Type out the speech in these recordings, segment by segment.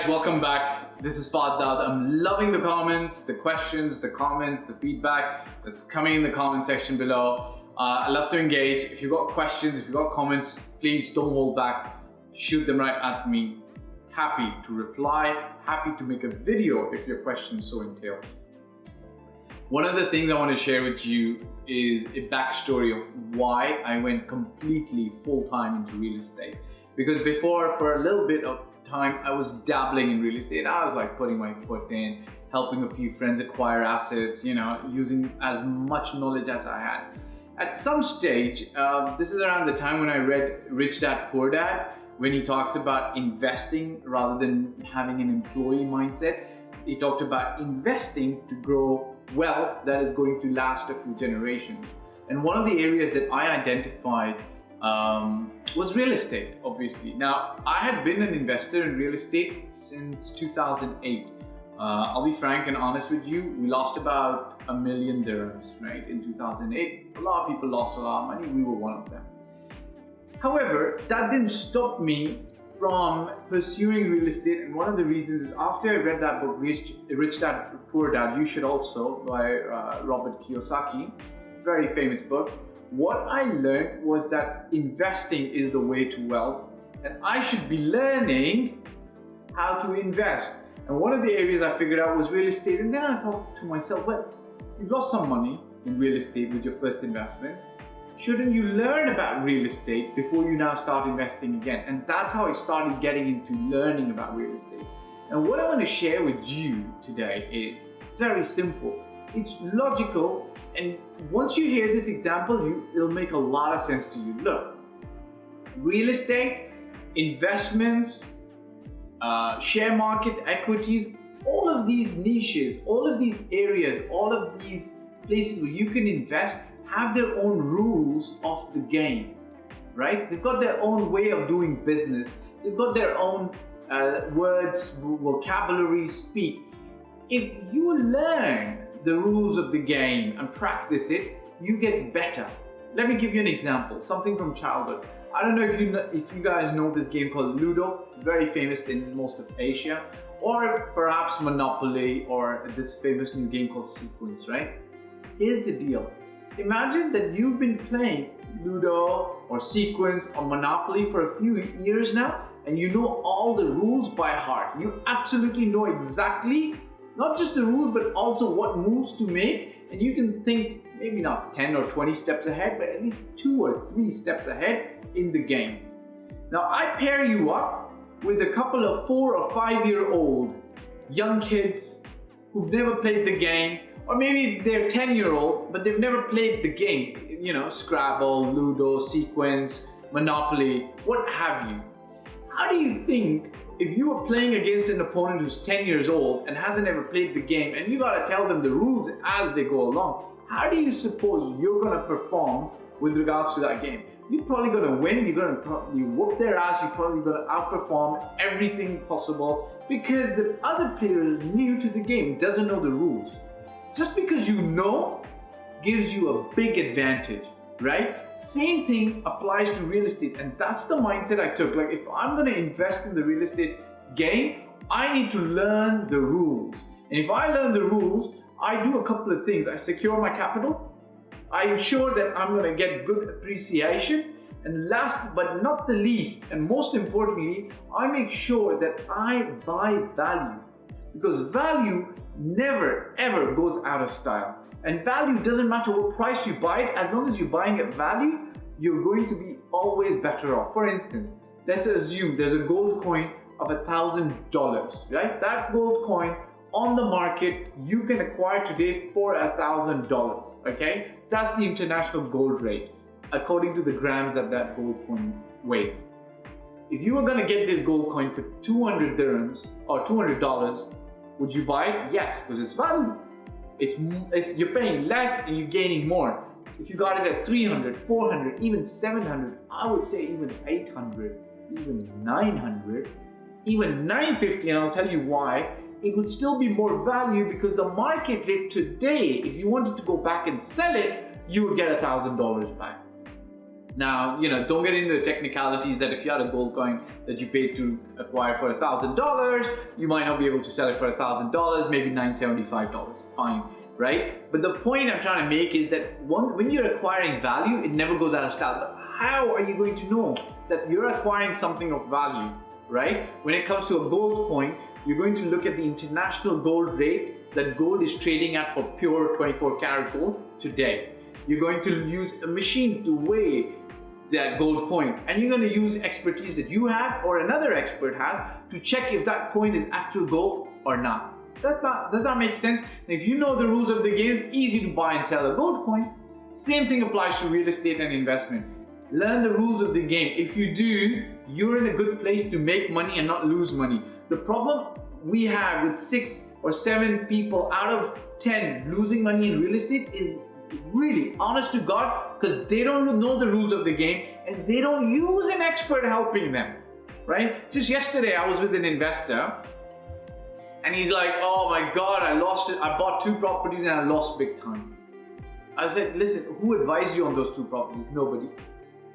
guys, welcome back. This is Fahd Dawood. I'm loving the comments, the questions, the comments, the feedback that's coming in the comment section below. I love to engage. If you've got questions, if you've got comments, please don't hold back. Shoot them right at me. Happy to reply, happy to make a video if your question so entails. One of the things I want to share with you is a backstory of why I went completely full-time into real estate. Because before, for a little bit of time, I was dabbling in real estate. I was like putting my foot in, helping a few friends acquire assets, using as much knowledge as I had. At some stage, this is around the time when I read Rich Dad Poor Dad, when he talks about investing rather than having an employee mindset. He talked about investing to grow wealth that is going to last a few generations. And one of the areas that I identified was real estate, obviously. Now, I had been an investor in real estate since 2008. I'll be frank and honest with you, we lost about $1 million dirhams, right, in 2008. A lot of people lost a lot of money, we were one of them. However, that didn't stop me from pursuing real estate, and one of the reasons is after I read that book, Rich Dad Poor Dad, You Should Also, by Robert Kiyosaki, very famous book. What I learned was that investing is the way to wealth, and I should be learning how to invest. And one of the areas I figured out was real estate, and then I thought to myself, well, you've lost some money in real estate with your first investments. Shouldn't you learn about real estate before you now start investing again? And that's how I started getting into learning about real estate. And what I want to share with you today is very simple. It's logical, and once you hear this example, it'll make a lot of sense to you. Look, real estate, investments, share market, equities, all of these niches, all of these areas, all of these places where you can invest have their own rules of the game, right? They've got their own way of doing business. They've got their own words, vocabulary, speak. If you learn the rules of the game and practice it, you get better. Let me give you an example, something from childhood. I don't know if you guys know this game called Ludo, very famous in most of Asia, or perhaps Monopoly, or this famous new game called Sequence, right? Here's the deal. Imagine that you've been playing Ludo or Sequence or Monopoly for a few years now, and you know all the rules by heart. You absolutely know exactly, not just the rules, but also what moves to make, and you can think maybe not 10 or 20 steps ahead, but at least 2 or 3 steps ahead in the game. Now, I pair you up with a couple of 4 or 5-year-old young kids who've never played the game, or maybe they're 10-year-old, but they've never played the game, Scrabble, Ludo, Sequence, Monopoly, what have you. How do you think if you were playing against an opponent who's 10 years old and hasn't ever played the game, and you gotta tell them the rules as they go along, how do you suppose you're gonna perform with regards to that game? You're probably gonna win, you're gonna probably whoop their ass, you're probably gonna outperform everything possible because the other player is new to the game, doesn't know the rules. Just because you know gives you a big advantage, right? Same thing applies to real estate, and that's the mindset I took. Like, if I'm going to invest in the real estate game, I need to learn the rules. And if I learn the rules, I do a couple of things. I secure my capital, I ensure that I'm going to get good appreciation, and last but not the least, and most importantly, I make sure that I buy value. Because value never ever goes out of style, and value doesn't matter what price you buy it, as long as you're buying at value, you're going to be always better off. For instance, let's assume there's a gold coin of $1,000, right? That gold coin on the market you can acquire today for $1,000, okay? That's the international gold rate according to the grams that gold coin weighs. If you were going to get this gold coin for 200 dirhams or $200, would you buy it? Yes, because it's value. You're paying less and you're gaining more. If you got it at 300, 400, even 700, I would say even 800, even 900, even 950, and I'll tell you why, it would still be more value because the market rate today, if you wanted to go back and sell it, you would get $1,000 back. Now, don't get into the technicalities that if you had a gold coin that you paid to acquire for $1,000, you might not be able to sell it for $1,000, maybe $975. Fine, right? But the point I'm trying to make is that when you're acquiring value, it never goes out of style. But how are you going to know that you're acquiring something of value, right? When it comes to a gold coin, you're going to look at the international gold rate that gold is trading at for pure 24 karat gold today. You're going to use a machine to weigh that gold coin, and you're going to use expertise that you have or another expert has to check if that coin is actual gold or not. Does that make sense? If you know the rules of the game, it's easy to buy and sell a gold coin. Same thing applies to real estate and investment. Learn the rules of the game. If you do, you're in a good place to make money and not lose money. The problem we have with 6 or 7 people out of 10 losing money in real estate is really, honest to God, because they don't know the rules of the game and they don't use an expert helping them, right? Just yesterday I was with an investor and he's like, oh my God, I lost it. I bought 2 properties and I lost big time. I said, listen, who advised you on those 2 properties? Nobody.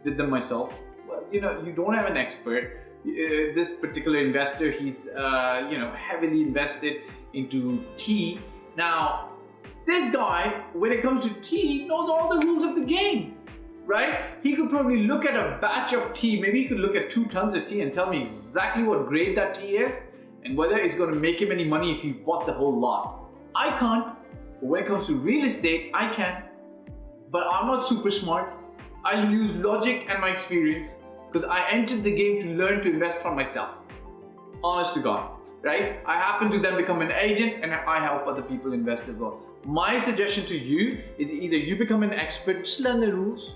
Did them myself. Well, you don't have an expert. This particular investor, he's heavily invested into tea. Now, this guy, when it comes to tea, knows all the rules of the game, right? He could probably look at a batch of tea, maybe he could look at 2 tons of tea and tell me exactly what grade that tea is and whether it's going to make him any money if he bought the whole lot. I can't, but when it comes to real estate, I can. But I'm not super smart. I use logic and my experience because I entered the game to learn to invest for myself. Honest to God, right? I happen to then become an agent and I help other people invest as well. My suggestion to you is either you become an expert, just learn the rules,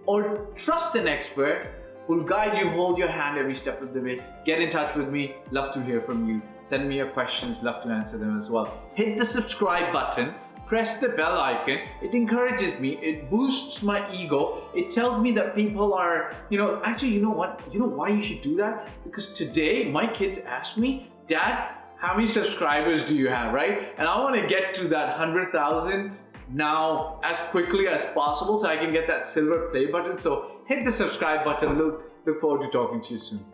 or trust an expert who will guide you, hold your hand every step of the way. Get in touch with me, love to hear from you. Send me your questions, love to answer them as well. Hit the subscribe button, press the bell icon. It encourages me, it boosts my ego. It tells me that people are, actually, you know what? You know why you should do that? Because today my kids asked me, Dad, how many subscribers do you have, right? And I want to get to that 100,000 now as quickly as possible so I can get that silver play button. So hit the subscribe button. Look forward to talking to you soon.